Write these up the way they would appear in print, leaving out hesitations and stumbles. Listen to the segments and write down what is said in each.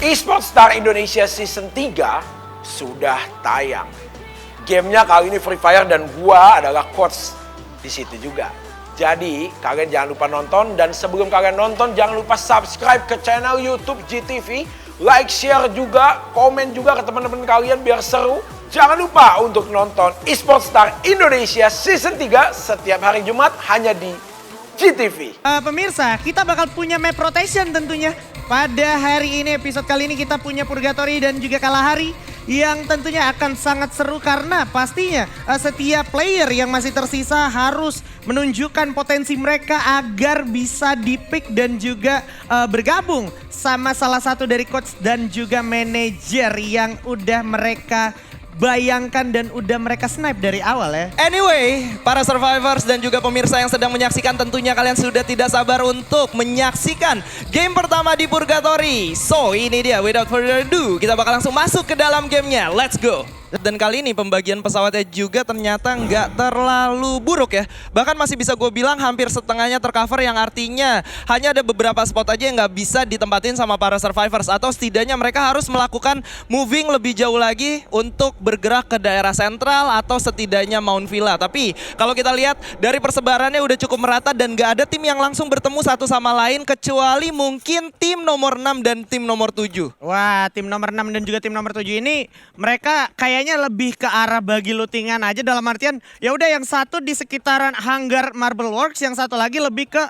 Esports Star Indonesia Season 3 sudah tayang. Gamenya kali ini Free Fire dan gua adalah coach di situ juga. Jadi kalian jangan lupa nonton, dan sebelum kalian nonton jangan lupa subscribe ke channel YouTube GTV, like, share juga, komen juga ke teman-teman kalian biar seru. Jangan lupa untuk nonton Esports Star Indonesia Season 3 setiap hari Jumat hanya di GTV. Pemirsa, kita bakal punya map rotation tentunya. Pada hari ini, episode kali ini kita punya Purgatory dan juga Kalahari yang tentunya akan sangat seru karena pastinya setiap player yang masih tersisa harus menunjukkan potensi mereka agar bisa di-pick dan juga bergabung sama salah satu dari coach dan juga manajer yang udah mereka bayangkan dan udah mereka snipe dari awal ya. Anyway, para survivors dan juga pemirsa yang sedang menyaksikan, tentunya kalian sudah tidak sabar untuk menyaksikan game pertama di Purgatory. So ini dia, without further ado, kita bakal langsung masuk ke dalam gamenya. Let's go! Dan kali ini pembagian pesawatnya juga ternyata nggak terlalu buruk ya. Bahkan masih bisa gue bilang hampir setengahnya tercover, yang artinya hanya ada beberapa spot aja yang nggak bisa ditempatin sama para survivors. Atau setidaknya mereka harus melakukan moving lebih jauh lagi untuk bergerak ke daerah sentral atau setidaknya Mount Villa. Tapi kalau kita lihat dari persebarannya udah cukup merata dan nggak ada tim yang langsung bertemu satu sama lain kecuali mungkin tim nomor 6 dan tim nomor 7. Wah, tim nomor 6 dan juga tim nomor 7 ini mereka kayaknya lebih ke arah bagi lootingan aja, dalam artian ya udah yang satu di sekitaran hangar Marble Works, yang satu lagi lebih ke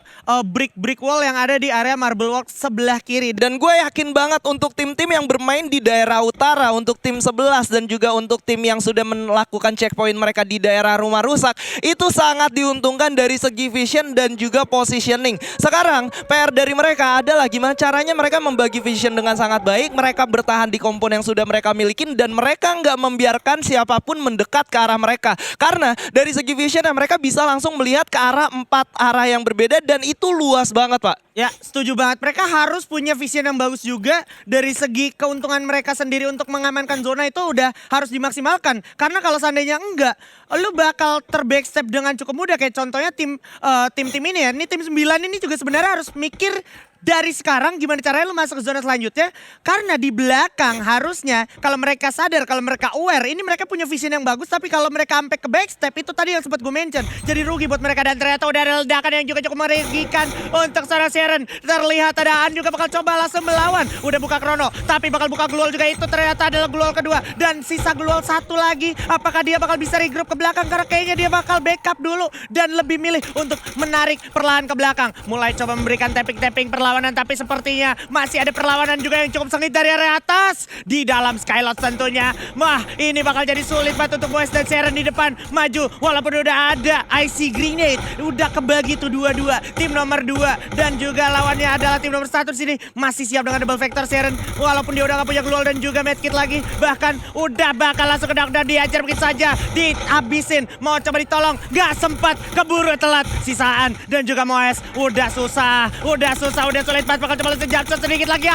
brick wall yang ada di area Marble Works sebelah kiri. Dan gue yakin banget untuk tim-tim yang bermain di daerah utara, untuk tim 11 dan juga untuk tim yang sudah melakukan checkpoint mereka di daerah rumah rusak, itu sangat diuntungkan dari segi vision dan juga positioning. Sekarang PR dari mereka adalah gimana caranya mereka membagi vision dengan sangat baik, mereka bertahan di kompon yang sudah mereka milikin dan mereka nggak membiarkan siapapun mendekat ke arah mereka. Karena dari segi vision mereka bisa langsung melihat ke arah 4 arah yang berbeda dan itu luas banget, Pak. Ya, setuju banget. Mereka harus punya vision yang bagus juga. Dari segi keuntungan mereka sendiri untuk mengamankan zona itu udah harus dimaksimalkan. Karena kalau seandainya enggak, lu bakal terbackstep dengan cukup mudah. Kayak contohnya tim-tim ini ya. Ini tim 9 ini juga sebenarnya harus mikir dari sekarang gimana caranya lu masuk ke zona selanjutnya. Karena di belakang harusnya kalau mereka sadar, kalau mereka aware, ini mereka punya vision yang bagus. Tapi kalau mereka sampai ke backstep, itu tadi yang sempat gue mention, jadi rugi buat mereka. Dan ternyata udah ada ledakan yang juga cukup merugikan untuk seorang Sharon. Terlihat ada An juga bakal coba langsung melawan. Udah buka Chrono, tapi bakal buka Glual juga. Itu ternyata adalah Glual kedua. Dan sisa Glual satu lagi. Apakah dia bakal bisa regroup ke belakang? Karena kayaknya dia bakal backup dulu dan lebih milih untuk menarik perlahan ke belakang. Mulai coba memberikan tapping-tapping perlawanan, tapi sepertinya masih ada perlawanan juga yang cukup sengit dari area atas. Di dalam Skylot tentunya. Wah, ini bakal jadi sulit banget untuk West dan Sharon di depan. Maju, walaupun udah ada IC Grenade. Udah kebagi tuh dua-dua. Tim nomor 2 dan juga lawannya adalah tim nomor 1 di sini. Masih siap dengan double vector Sharon. Walaupun dia udah gak punya Glual dan juga medkit lagi. Bahkan udah bakal langsung ke dan diajar begitu saja. Dihabisin. Mau coba ditolong. Gak sempat. Keburu telat. Sisaan dan juga Moes. Udah susah. Udah sulit banget. Bakal coba langsung jump sedikit lagi.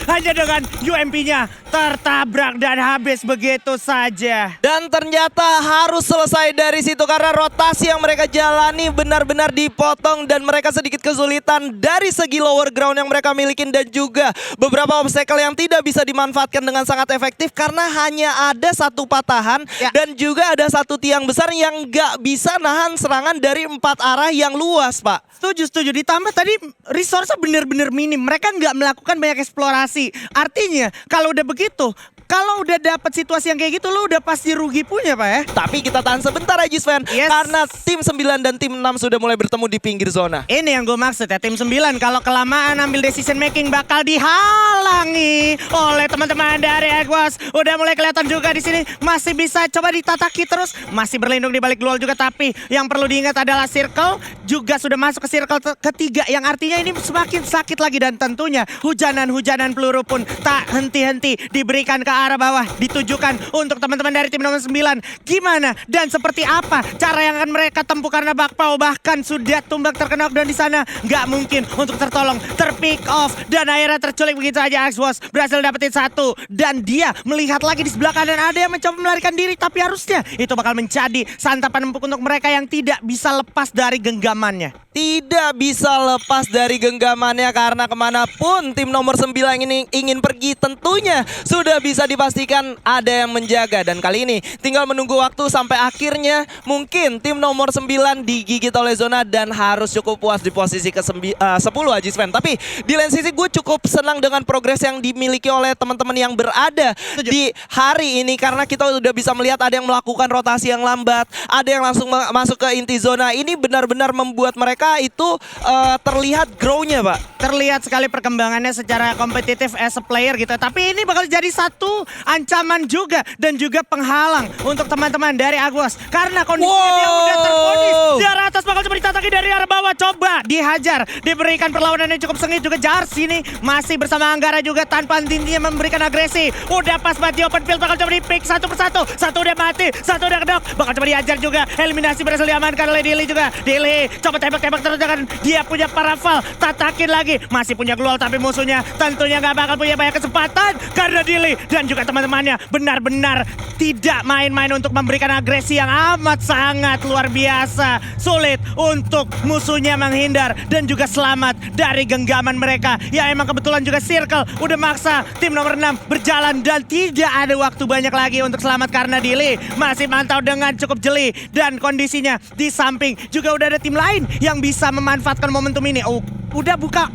Hanya dengan UMP-nya tertabrak dan habis begitu saja. Dan ternyata harus selesai dari situ karena rotasi yang mereka jalani benar-benar dipotong dan mereka sedikit kesulitan dari segi lower ground yang mereka miliki dan juga beberapa obstacle yang tidak bisa dimanfaatkan dengan sangat efektif karena hanya ada satu patahan dan juga ada satu tiang besar yang nggak bisa nahan serangan dari 4 arah yang luas, Pak. Setuju. Ditambah tadi resource-nya bener-bener minim. Mereka nggak melakukan banyak eksplorasi. Artinya kalau udah begitu, kalau udah dapat situasi yang kayak gitu, lu udah pasti rugi punya, Pak ya. Tapi kita tahan sebentar aja, Sven. Yes. Karena tim 9 dan tim 6 sudah mulai bertemu di pinggir zona. Ini yang gue maksud ya, tim 9 kalau kelamaan ambil decision making bakal dihalangi oleh teman-teman dari Equus. Udah mulai kelihatan juga di sini masih bisa coba ditataki terus, masih berlindung di balik Glual juga, tapi yang perlu diingat adalah circle juga sudah masuk ke circle ketiga yang artinya ini semakin sakit lagi dan tentunya hujanan peluru pun tak henti-henti diberikan ke arah bawah, ditujukan untuk teman-teman dari tim nomor 9. Gimana dan seperti apa cara yang akan mereka tempuh karena Bakpao bahkan sudah tumbang terkena knockdown di sana. Nggak mungkin untuk tertolong, terpick off dan akhirnya terculik begitu aja. Axwas berhasil dapetin satu dan dia melihat lagi di sebelah kanan ada yang mencoba melarikan diri, tapi harusnya itu bakal menjadi santapan empuk untuk mereka yang tidak bisa lepas dari genggamannya. tidak bisa lepas dari genggamannya karena kemanapun tim nomor 9 ini ingin pergi tentunya sudah bisa dipastikan ada yang menjaga. Dan kali ini tinggal menunggu waktu sampai akhirnya mungkin tim nomor 9 digigit oleh zona dan harus cukup puas di posisi ke-10 Haji Sven. Tapi di lain sisi gue cukup senang dengan progres yang dimiliki oleh teman-teman yang berada di hari ini karena kita udah bisa melihat ada yang melakukan rotasi yang lambat, ada yang langsung masuk ke inti zona. Ini benar-benar membuat mereka itu terlihat grow-nya, Pak. Terlihat sekali perkembangannya secara kompetitif as a player gitu. Tapi ini bakal jadi satu ancaman juga dan juga penghalang untuk teman-teman dari Agos. Karena kondisinya dia udah terponis. Di arah atas bakal coba ditataki dari arah bawah. Coba dihajar. Diberikan perlawanan yang cukup sengit juga. Jars ini masih bersama Anggara juga tanpa henti-hentinya memberikan agresi. Udah pas banget di open field bakal coba di-pick satu persatu. Satu udah mati, satu udah kedok. Bakal coba dihajar juga. Eliminasi berhasil diamankan oleh Dili juga. Dili coba tembak-tembak terus dengan dia punya parafal. Tatakin lagi. Masih punya glual tapi musuhnya tentunya gak bakal punya banyak kesempatan. Karena Dili dan juga teman-temannya benar-benar tidak main-main untuk memberikan agresi yang amat sangat luar biasa. Sulit untuk musuhnya menghindar dan juga selamat dari genggaman mereka. Ya emang kebetulan juga Circle udah maksa tim nomor 6 berjalan dan tidak ada waktu banyak lagi untuk selamat karena Dili masih mantau dengan cukup jeli dan kondisinya di samping juga udah ada tim lain yang bisa memanfaatkan momentum ini. Udah buka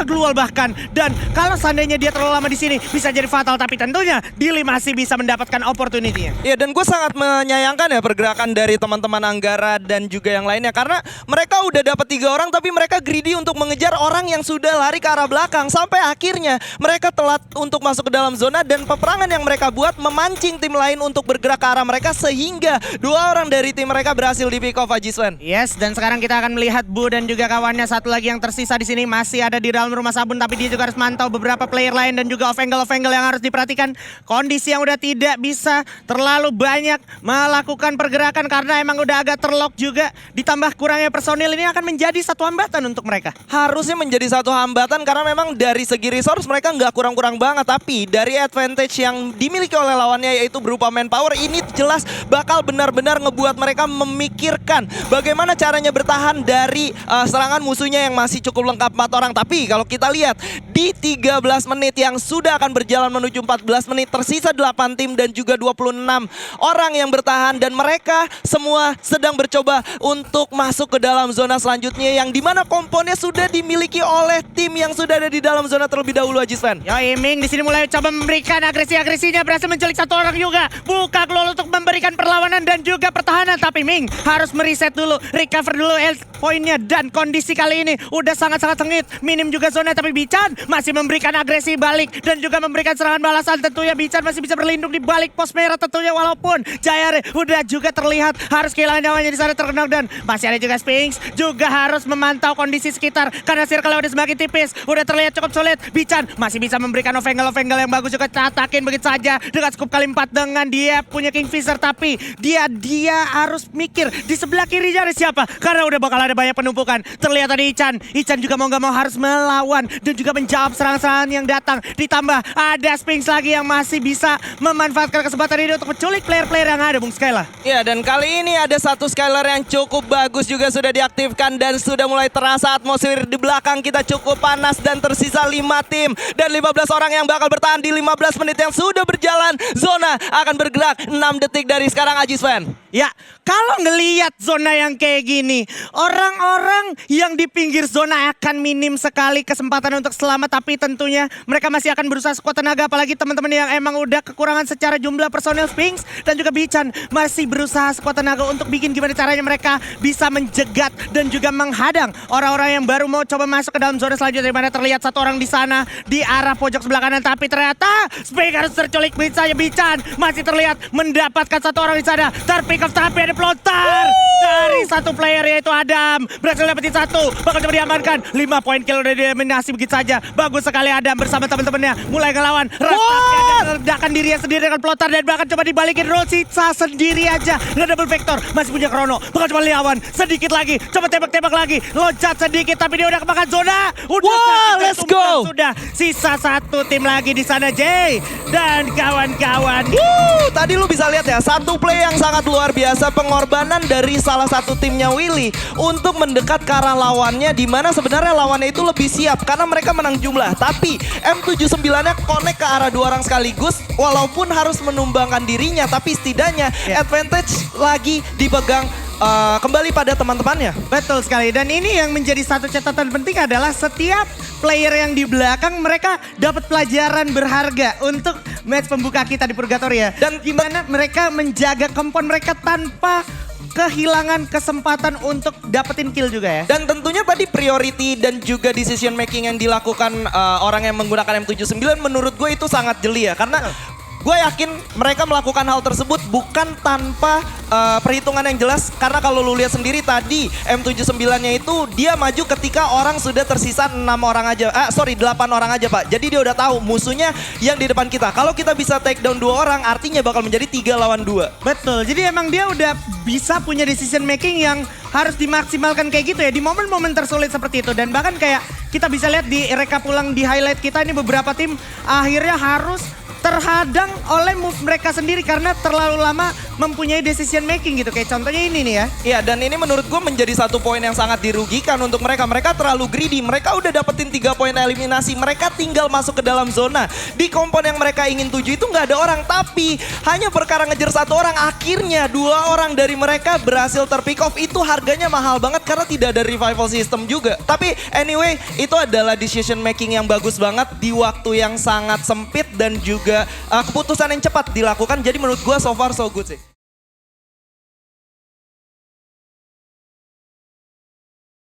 glual bahkan, dan kalau seandainya dia terlalu lama di sini bisa jadi fatal, tapi tentunya Dili masih bisa mendapatkan opportunity-nya. Ya, dan gue sangat menyayangkan ya pergerakan dari teman-teman Anggara dan juga yang lainnya karena mereka udah dapat 3 orang tapi mereka greedy untuk mengejar orang yang sudah lari ke arah belakang sampai akhirnya mereka telat untuk masuk ke dalam zona dan peperangan yang mereka buat memancing tim lain untuk bergerak ke arah mereka sehingga 2 orang dari tim mereka berhasil di pick off, Haji Sven. Yes, dan sekarang kita akan melihat Bu dan juga kawannya satu lagi yang tersisa di sini masih ada di dalam rumah sabun, tapi dia juga harus mantau beberapa player lain dan juga off angle yang harus diperhatikan. Kondisi yang udah tidak bisa terlalu banyak melakukan pergerakan karena emang udah agak terlock juga. Ditambah kurangnya personil ini akan menjadi satu hambatan untuk mereka. Harusnya menjadi satu hambatan karena memang dari segi resource mereka nggak kurang-kurang banget, tapi dari advantage yang dimiliki oleh lawannya yaitu berupa manpower ini jelas bakal benar-benar ngebuat mereka memikirkan bagaimana caranya bertahan dari serangan musuhnya yang masih cukup lengkap 4 orang. Tapi kalau kita lihat di 13 menit yang sudah akan berjalan menuju 14 menit tersisa 8 tim dan juga 26 orang yang bertahan dan mereka semua sedang bercoba untuk masuk ke dalam zona selanjutnya yang dimana komponnya sudah dimiliki oleh tim yang sudah ada di dalam zona terlebih dahulu, Haji Sven. Yo, Iming di sini mulai coba memberikan agresi-agresinya, berhasil menculik 1 orang juga. Buka glual untuk memberikan perlawanan dan juga pertahanan, tapi Ming harus mereset dulu, recover dulu health point-nya dan kondisi kali ini udah sangat-sangat sengit. Minim juga zona tapi Bichan masih memberikan agresi balik dan juga memberikan serangan balasan. Tentunya Bichan masih bisa berlindung di balik pos merah tentunya walaupun Jayare udah juga terlihat harus kehilangan nyawanya di sana terkena dan masih ada juga Sphinx juga harus memantau kondisi sekitar karena circle udah semakin tipis. Udah terlihat cukup sulit. Bichan masih bisa memberikan off angle yang bagus juga, catakin begitu saja dengan scoop kali 4 dengan dia punya Kingfisher, tapi dia harus mikir di sebelah kirinya ada siapa karena udah bakal ada banyak penumpukan. Terlihat tadi Ichan juga mau gak mau harus melawan dan juga menjawab serangan-serangan yang datang. Ditambah ada Sphinx lagi yang masih bisa memanfaatkan kesempatan ini untuk menculik player-player yang ada, Bung Skyla. Ya, dan kali ini ada satu Skylar yang cukup bagus juga sudah diaktifkan dan sudah mulai terasa atmosfer di belakang kita cukup panas dan tersisa 5 tim dan 15 orang yang bakal bertahan di 15 menit yang sudah berjalan. Zona akan bergerak 6 detik dari sekarang, Haji Sven. Ya, kalau ngelihat zona yang kayak gini, orang-orang yang di pinggir zona akan minim sekali kesempatan untuk selamat, tapi tentunya mereka masih akan berusaha sekuat tenaga, apalagi teman-teman yang emang udah kekurangan secara jumlah personil. Sphinx dan juga Bichan masih berusaha sekuat tenaga untuk bikin gimana caranya mereka bisa menjegat dan juga menghadang orang-orang yang baru mau coba masuk ke dalam zona selanjutnya, di mana terlihat 1 orang di sana di arah pojok sebelah kanan, tapi ternyata Sphinx harus terculik. Bichan masih terlihat mendapatkan 1 orang di sana, terpick off tapi ada pelontar dari 1 player yaitu Adam, berhasil dapetin 1, bakal coba diamankan. 5 poin kill udah didominasi begitu saja. Bagus sekali Adam bersama teman-temannya mulai ngelawan. Rastafia meledakkan dirinya sendiri dengan pelontar dan bahkan coba dibalikin roll sisa sendiri aja. Nggak double vector, masih punya Chrono, bakal coba lawan sedikit lagi, coba tembak-tembak lagi, loncat sedikit tapi dia udah kemakan zona. Let's go. Sudah sisa 1 tim lagi di sana, Jay dan kawan-kawan. Tadi lu bisa lihat ya, 1 play yang sangat luar biasa, pengorbanan dari 1 salah satu timnya Willy untuk mendekat ke arah lawannya, di mana sebenarnya lawannya itu lebih siap karena mereka menang jumlah. Tapi M79-nya connect ke arah 2 orang sekaligus, walaupun harus menumbangkan dirinya, tapi setidaknya advantage lagi dipegang kembali pada teman-temannya. Betul sekali, dan ini yang menjadi satu catatan penting adalah setiap player yang di belakang mereka dapat pelajaran berharga untuk match pembuka kita di Purgatory ya. Dan gimana mereka menjaga kompon mereka tanpa kehilangan kesempatan untuk dapetin kill juga ya. Dan tentunya tadi priority dan juga decision making yang dilakukan orang yang menggunakan M79 menurut gue itu sangat jeli ya. Karena gue yakin mereka melakukan hal tersebut bukan tanpa perhitungan yang jelas. Karena kalau lu lihat sendiri tadi M79-nya itu dia maju ketika orang sudah tersisa 8 orang aja Pak. Jadi dia udah tahu musuhnya yang di depan kita. Kalau kita bisa take down 2 orang artinya bakal menjadi 3 lawan 2. Betul, jadi emang dia udah bisa punya decision making yang harus dimaksimalkan kayak gitu ya. Di momen-momen tersulit seperti itu. Dan bahkan kayak kita bisa lihat di rekap ulang di highlight kita ini beberapa tim akhirnya harus terhadang oleh move mereka sendiri karena terlalu lama mempunyai decision making gitu. Kayak contohnya ini nih ya. Iya, dan ini menurut gue menjadi satu poin yang sangat dirugikan untuk mereka. Mereka terlalu greedy, mereka udah dapetin 3 poin eliminasi. Mereka tinggal masuk ke dalam zona. Di kompon yang mereka ingin tuju itu nggak ada orang. Tapi hanya perkara ngejar 1 orang, akhirnya 2 orang dari mereka berhasil terpick off. Itu harganya mahal banget karena tidak ada revival system juga. Tapi anyway, itu adalah decision making yang bagus banget di waktu yang sangat sempit dan juga keputusan yang cepat dilakukan. Jadi menurut gue so far so good sih.